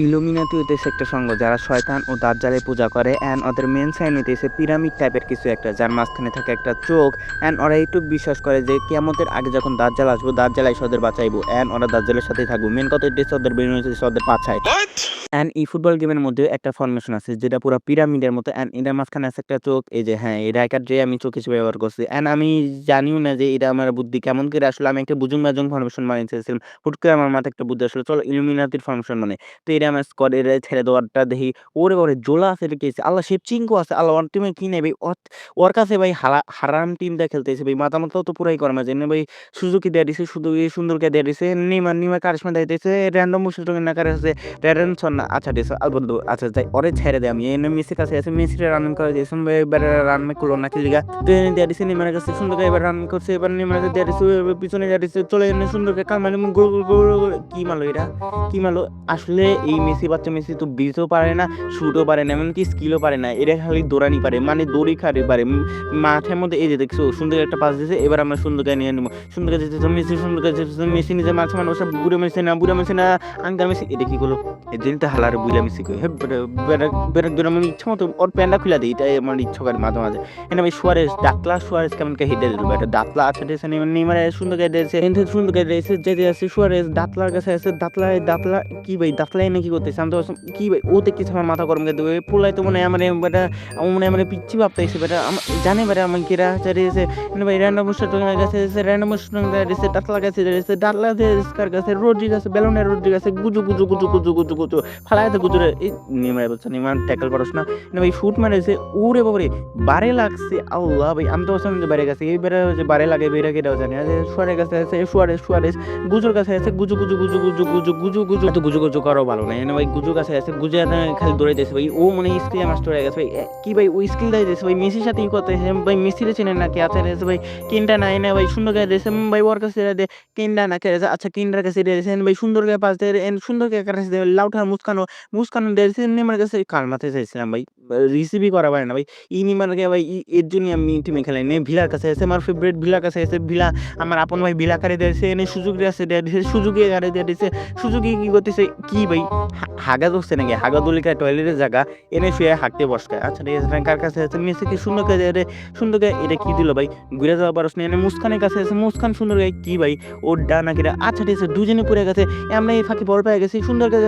Illuminati হইতেছে একটা সংঘ যারা শয়তান ও দাজ্জালের পূজা করে অ্যান্ড ওদের মেন সাইন হইতেছে পিরামিড টাইপের কিছু একটা যার মাঝখানে থাকে একটা চোখ অ্যান্ড ওরা এইটুকু বিশ্বাস করে যে কিয়ামতের আগে যখন দাজ্জাল আসবো দাজ্জাল এসে ওদের বাঁচাইবো অ্যান্ড ওরা দাজ্জালের সাথেই থাকবো। মেন কথা হইতেছে ওদের ব্রেন হইতেছে ওদের পাছায়। অ্যান্ড এই ফুটবল গেমের মধ্যে একটা ফরমেশন আছে যেটা পুরো পিরামিডের মতো অ্যান্ড এটার মাঝখানে আছে একটা চোখ। এই যে হ্যাঁ, এই রাইকার যে আমি চোখ হিসেবে ব্যবহার করছি অ্যান্ড আমি জানিও না যে এটা আমার বুদ্ধি কেমন করে আসলে আমি একটা বুজুং বাজুং ফরমেশন বানিয়ে চেয়েছিলাম। হুট করে আমার মাথায় একটা বুদ্ধি আসলে চলো ইলুমিনাতির ফরমেশন মানে। তো এটা আমার স্কোয়াডের ছেড়ে দেওয়ারটা দেখি ওরে বাবারে জোলা আছে এটা কি আছে? আল্লাহ শেপচিঙ্কো আছে। আল্লাহ ওর টিমে কি নেই ভাই? ওর কাছে ভাই হারাম টিমটা খেলতেছে ভাই। মাথা-মাথাও তো পুরাই গরম আছে। ভাই সুজুকি দিয়ে দিছে, সুন্দরকে দিয়ে দিছে। নেইমার কারিশমা দিয়ে দিছে। র‍্যান্ডম মুশফিকুর নাকার আছে। টেরেনসন না আচ্ছা দিছে বন্ধু আচ্ছা যাই ওরে ছেড়ে দেই আমি। এনে মেসির কাছে আছে। মেসিরে রান করে দিয়েছে। এবার রান করলো না কি লিগা। তো এনে দিয়ে দিছে নেইমারের কাছে সুন্দরকে এবার রান করছে। এবার নেইমারকে দিয়ে দিছে পিছনে দিয়ে দিছে। চলে এনে সুন্দরকে কামালে গোল কি মারলো এটা? কি মারলো? আসলে এই মেসি বাচ্চা মেসি তো বিটও পারে না, শুটও পারে না, এমনকি স্কিলও পারে না। এটা খালি দৌড়ানি পারে, মানে দড়ি খাড়ি পারে। মাঠের মধ্যে এই যে দেখছো সুন্দর একটা পাস দিয়েছে। এবার আমরা সুন্দরকে নিয়ে নেবো। সুন্দরকে যেতে মেসি সুন্দরকে যেতে মেসি নিজে মাঝে মানে ওসব বুড়ো মেসি না আঙ্কার মেসি। এটা কি করলো? এই দিনটা হালার বুড়া মেসি কই হ্যাঁ বেরেক দৌড় আমি ইচ্ছা মতো ওর প্যান্ডা খুলে দিই। এটাই আমার ইচ্ছা করে মাঝে মাঝে। এনে ভাই সুয়ারেজ কেমন কে হেডে দিল এটা দাঁতলা আছে দিয়েছে নেইমারে সুন্দরকে দিয়েছে এনথে সুন্দরকে দিয়েছে যেতে আছে সুয়ারেজ দাঁতলার কাছে আছে দাঁতলা কি ভাই দাঁতলা এনে কি করতেছে? আমি তো কি ভাই ও দেখতেছে আমার মাথা গরম করে দেবে পোলাই তো মনে হয় আমার বেটা মনে হয় আমার পিচ্ছি ভাবতেছে বেটা জানে বেটা আমার কিরা চারিয়েছে ভাই র্যান্ডম স্ট্রাইকার কাছে র্যান্ডম স্ট্রাইকার দিয়েছে দাঁতলা কাছে দিয়েছে দাঁতলা দেশকার কাছে রোড্রিগ আছে বেলনের রোড্রিগ আছে গুজু ফালাইতে গুজুরে এই নেইমার বলছে নেইমার ট্যাকল করছ না ভাই শুট মারেছে ওরে বাবারে বারে লাগছে আল্লাহ ভাই আমি তো বলছিলাম যে বাইরে গেছে এই বেড়ে যে বারে লাগে বেড়ে কেটাও জানি সুয়ারের কাছে আছে সুয়ারেজ গুজুর কাছে আছে গুজু তো গুজু করো ভালো না ভাই গুজুর কাছে আছে গুজু খালি দৌড়াইতেছে ভাই ও মনে স্কিল মাস্টার হয়ে গেছে ভাই কি ভাই ওই স্কিল দিয়েছে ভাই মেসির সাথে ই করতেছে ভাই মেসিরে চেনেন না কে আছে ভাই কিনটা নাই না ভাই সুন্দর গায়ে দিয়েছে ভাই ওর কাছে কিনটা না কে আচ্ছা কিনটার কাছে দিয়েছেন ভাই সুন্দর গায়ে পাস দিয়ে সুন্দর গায়ে কাছে লাউঠার মুস্কানো দিয়েছে নেমার কাছে কাল মাথায় চাইছিলাম ভাই রিসিভই করা পারে না ভাই নেমারকে ভাই এর জন্য আমি টিমে খেলাই নেই ভিলার কাছে আছে আমার ফেভারিট ভিলার কাছে আছে ভিলা আমার আপন ভাই ভিলা কারে দিয়েছে এনে সুযোগের কাছে দিয়েছে সুযোগে কারে দিয়ে দিয়েছে সুযোগে কি করতেছে কি ভাই হাগা ধরছে নাকি হাগা দলিকা টয়লেটের জায়গা এনে শুয়ে হাঁকতে বসকায় আচ্ছা ঠিক আছে কার কাছে আছে মেসিকে সুন্দরকে এটা কি দিল ভাই ঘুরে যাওয়া পারস না এনে মুস্কানের কাছে আছে মুস্কান সুন্দর কি ভাই ওর ডা নাকি আচ্ছা ঠিক আছে দুজনে পড়ে গেছে আমরা এই ফাঁকি বল পেয়ে গেছি সুন্দরকে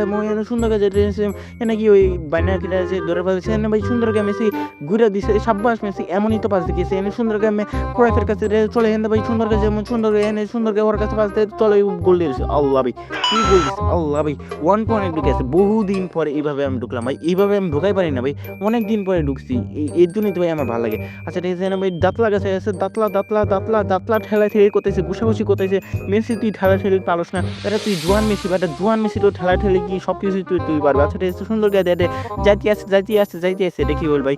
এনে কি ওই বাইনা কিটা আছে ধরে পাচ্ছে এনে ভাই সুন্দরকে মেসি ঘুরে দিছে সাব্বাস মেসি এমনই তো পাস দিয়েছে এনে সুন্দরকে আমি ক্রাইফের কাছে চলে এনে ভাই সুন্দরকে যেমন সুন্দরকে এনে সুন্দরকে ওর কাছে পাস দিয়ে চলে গোল দিয়েছে আল্লাহ ভাই কি গোল দিচ্ছে আল্লাহ ভাই 1 পয়েন্ট ঢুকে আছে বহুদিন পরে এইভাবে আমি ঢুকলাম ভাই এইভাবে আমি ঢুকাই পারি না ভাই অনেক দিন পরে ঢুকছি এর জন্যই তো ভাই আমার ভালো লাগে আচ্ছা ঠিক আছে ভাই দাঁতলা কাছে আছে দাঁতলা ঠেলা ঠেলি করতেছে ঘুষাঘুষি করতেছে মেসি তুই ঠেলা ঠেলি পারস না এটা তুই জোয়ান মেসি বা জোয়ান মেসি তো ঠেলা ঠেলি কি সব কিছু তুই পারবে আচ্ছা ঠিক আছে সুন্দর গায়ে দে যাইতে আছে দেখি বল ভাই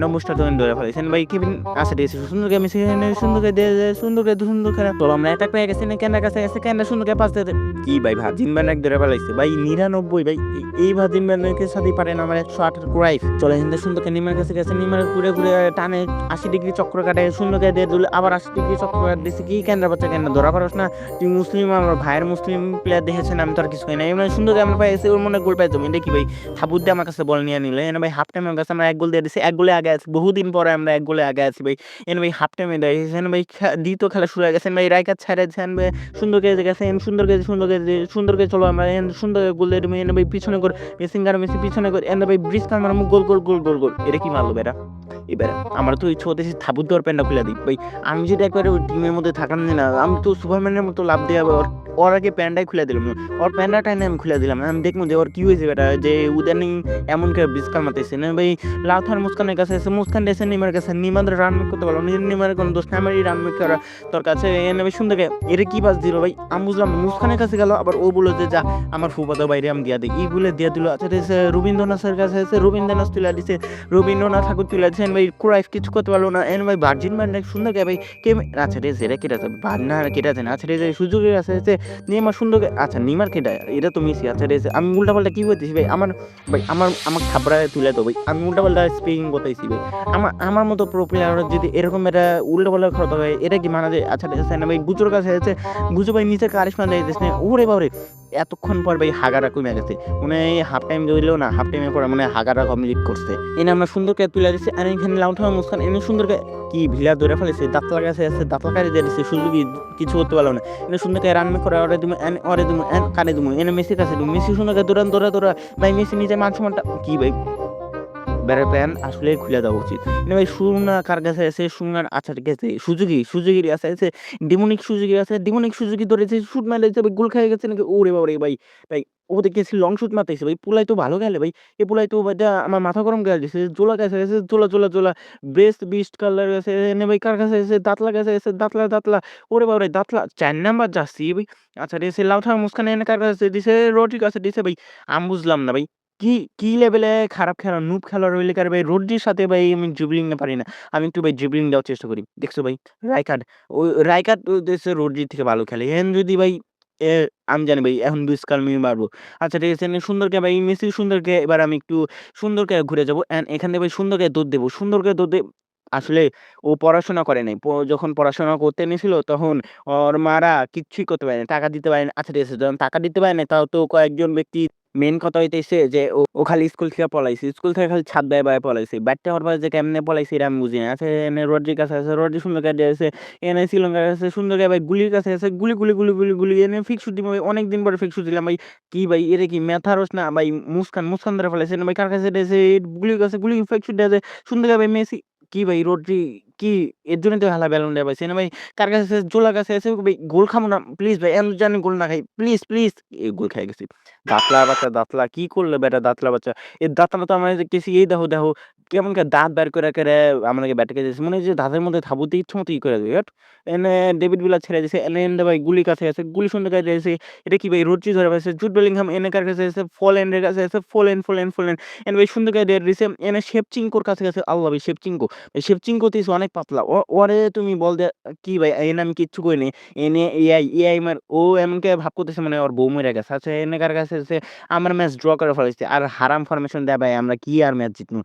নম্বরটা তো ধরে ফেলেছেন ভাই কেবিন আচ্ছা ঠিক আছে সুন্দর গায়ে মেসি সুন্দর গায়ে দে সুন্দর খেলা তো আমরা অ্যাটাক পেয়ে গেছি না কেনার কাছে আছে কেনা সুন্দর গায়ে পাস দে কি ভাই ভাজিন ব্যানাক ধরে ফেলাইছে ভাই 99 ভাই এই ভাজিন ব্যানাকের সাথে পারেন আমার 108 ক্রাইফ চলে হিন্দে সুন্দরকে নিমার কাছে গেছে নিমার ঘুরে টানে 80 ডিগ্রি চক্র কাটে সুন্দরকে দিয়ে দিল আবার 80 ডিগ্রি চক্র কাট দিছে কি কেন্দ্র বাচ্চা কেন ধরা পারস না তুই মুসলিম আমার ভাইয়ের মুসলিম প্লেয়ার দেখেছেন আমি তো আর কিছু না এমন সুন্দরকে আমরা পাইছি ওর মনে গোল পাইতাম এটা কি ভাই হাবুদ দিয়ে আমার কাছে বল নিয়ে নিলে এনে ভাই হাফ টাইমের কাছে আমরা এক গোল দিয়ে দিছি এক গোলে আগে আছি বহুদিন পরে আমরা এক গোলে আগে আছি ভাই এনে ভাই হাফ টাইমে দিয়েছেন ভাই দ্বিতীয় খেলা শুরু হয়ে গেছে ভাই রাইকার ছাড়ে দিয়েছেন ভাই সুন্দরকে গেছে সুন্দরকে চলো আমরা সুন্দর গোল দিয়ে এনে ভাই পিছনে করে মেসি পিছনে করে এনে ভাই ব্রিজ কার মারা গোল এটা কি মারলো বেটা এবার আমার তো ইচ্ছা হতেছে থাবুর দেওয়ার প্যান্ডা খুলে দিই ভাই আমি যদি একবারে ওই টিমের মধ্যে থাকান না আমি তো সুপারম্যানের মতো লাভ দিয়ে ওর আগে প্যান্ডাই খুলে দিলাম ওর প্যান্ডাটাই আমি খুলে দিলাম আমি দেখবো যে ওর কি হয়েছে বেটা যে উদানিং এমন করে বিস্কার মারতেছে না ভাই লাউথার মুস্কানের কাছে এসে মুস্কান দিয়েছে নিমার কাছে নিমাদের রান করতে পারলো নিমারের কোনো দোষ নাই আমার এই রান করা তোর কাছে এনে ভাই সুন্দর এটা কি বাস দিল ভাই আমি বুঝলাম মুস্কানের কাছে গেল আবার ও বললো যে যা আমার ফুফাতো বাইরে আমি দিয়া দিই এই বলে দিয়ে দিল আচ্ছা রবীন্দ্রনাথের কাছে এসে রবীন্দ্রনাথ তুলে দিছে রবীন্দ্রনাথ ঠাকুর তুলে দিচ্ছেন ভাই ক্রাইফ কিছু করতে পারলো না এন ভাই ভার্জিন ম্যান সুন্দর ভাই কে আচ্ছা রে সেটা কেটে আছে ভান্না কেটে আছে আচ্ছা রে সুযোগের আছে নিমার সুন্দর আচ্ছা নিমার কেটে এটা তো মিসি আচ্ছা রে আমি উল্টা পাল্টা কি করতেছি ভাই আমার খাবরায় তুলে তো ভাই আমি উল্টা পাল্টা স্পিকিং করতেছি ভাই আমার মতো প্রো প্লেয়ার যদি এরকম এটা উল্টা পাল্টা করতে হয় এটা কি মানা যায় আচ্ছা রে ভাই গুজোর কাছে আছে গুজো ভাই নিচে কারিশমা দিয়ে দিচ্ছে ওরে বাবরে এতক্ষণ পর ভাই হাগাটা কইমা গেছে। মনে হয় হাফ টাইম দিলেও না, হাফ টাইমের পরে মনে হয় হাগাটা কমপ্লিট করছে। এনে আমরা সুন্দর করে তুইলা দিছি। আর এখানে লাউঠার মুস্কান এনে সুন্দর করে কি ভিলা ধরে ফেলেছে। দাঁত লাগাইছে আছে, দাঁত লাগাই দিয়ে দিছে। সুজুকি কিছু করতে পারলো না। এনে সুন্দর করে রান করে ওরে দিমু, ওরে দিমু, কারে দিমু। এনে মেসির কাছে দিমু। মেসি সুন্দর করে দৌড়া ভাই মেসি নিজের মান সম্মানটা কি ভাই বেড়ার প্যান আসলেই খুলে দেওয়া উচিত। না ভাই সুরুনা কার কাছে আছে? সুরুনার আচ্ছা ঠিক আছে সুজুকির আছে ডেমনিক সুজুকি ধরেছে শুট মারছে ভাই গোল খেয়ে গেছে নাকি? ওরে বাবারে ভাই! ভাই ও দেখেছি লং শুট মারতেছে ভাই। পোলাই তো ভালো খেলে ভাই। এ পোলাই তো এটা আমার মাথা গরম করে দিছে। জোলা কাছে আছে জোলা বেস্ট বিস্ট কালার আছে এনে ভাই কার কাছে আছে? দাঁতলা কাছে আছে দাঁতলা। ওরে বাবারে দাঁতলা ৪ নাম্বার জার্সি ভাই। আচ্ছা দিছে লাউথার মুস্কান এনে কার কাছে দিছে? রড্রির কাছে দিছে ভাই। আমি বুঝলাম না ভাই। কি লেভেলে খারাপ খেলোয়াড়, নুব খেলোয়াড় হইলে কারে ভাই রড্রির সাথে ভাই আমি ড্রিবলিং পারি না। আমি একটু ভাই ড্রিবলিং দেওয়ার চেষ্টা করি। দেখছো ভাই রাইকার্ড রাইকার্ড দেশে রড্রির থেকে ভালো খেলে। এখন যদি ভাই এ আমি জানি ভাই এখন লুইস কালমিনি মারবো। আচ্ছা ঠিক আছে সুন্দরকে ভাই মেসি সুন্দরকে এবার আমি একটু সুন্দরকে ঘুরে যাবো। অ্যান্ড এখান থেকে ভাই সুন্দরকে দৌড় দেবো। সুন্দরকে দৌড় দে আসলে ও পড়াশোনা করে নাই। যখন পড়াশোনা করতে নিয়েছিল তখন ওর মারা কিচ্ছুই করতে পারে নাই। টাকা দিতে পারে নাই। আচ্ছা ঠিক আছে যখন টাকা দিতে পারে নাই তাও তো কয়েকজন ব্যক্তি মেইন কথা হইতেছে যে ও খালি স্কুল থেকে পলাইছে। স্কুল থেকে খালি ছাদ বেয়ে পলাইছে। বাইরটা হওয়ার পরে যে কেমনে পলাইছে এটা আমি বুঝি না। আচ্ছা এনে রড্রির কাছে আছে, রড্রি সুন্দর করে আছে। এনে শ্রীলঙ্কার কাছে সুন্দর করে ভাই গুলির কাছে আছে। গুলি এনে ফিক্স শুট দিবো ভাই। অনেকদিন পরে ফিক্স শুট দিলাম ভাই। কি ভাই এটা কি ম্যাথারোস না ভাই মুস্কান ধরে ফেলাইছে না ভাই কার কাছে দিয়েছে গুলির কাছে গুলি ফিক্স শুট দিয়েছে। সুন্দর করে ভাই মেসি কি ভাই রড্রি কি এর জন্যই তো হালা ব্যালন দেয়া পাইছে না ভাই। কার কাছে আছে? জোলার কাছে আছে ভাই গোল খামু না প্লিজ ভাই। এমন জানি গোল না খাই। প্লিজ এই গোল খাই গেছি। দাঁতলা কি করলে বেটা দাঁতলা বাচ্চা। এই দাঁতলা তো আমরা দেখতেছি এই দেখো কেমন করে দাঁত বের করে আমাদেরকে ব্যাটে দিয়েছে। মনে হয় যে দাঁতের মধ্যে থাবুতে ইচ্ছামতো ই করে দেবে। এনে ডেভিড ভিলা ছেড়ে দিয়েছে। এনে ভাই গুলি কাছে আছে। গুলি সুন্দর করে দিয়েছে। এটা কি ভাই রড্রি ধরে পাইছে। জুড বেলিংহাম এনে কার কাছে আছে? ফোল্যান্ডের কাছে আছে। ফোলেন এনে ভাই সুন্দর করে দিয়ে দিছে। এনে শেভচিঙ্কোর কাছে গেছে। আল্লাহ ভাই শেভচিঙ্কো তো অনেক পাতলা। ওরে তুমি বল দে কি ভাই এনে আমি কিচ্ছু করিনি। এনে এআই ও এমনকি ভাব করতেছে মানে ওর বউ মইরা গেছে। আচ্ছা এনে কার কাছে আছে? আমরা ম্যাচ ড্র করে ফেলাইছি। আর হারাম ফরমেশন দেয়া ভাই আমরা কি আর ম্যাচ জিতমু।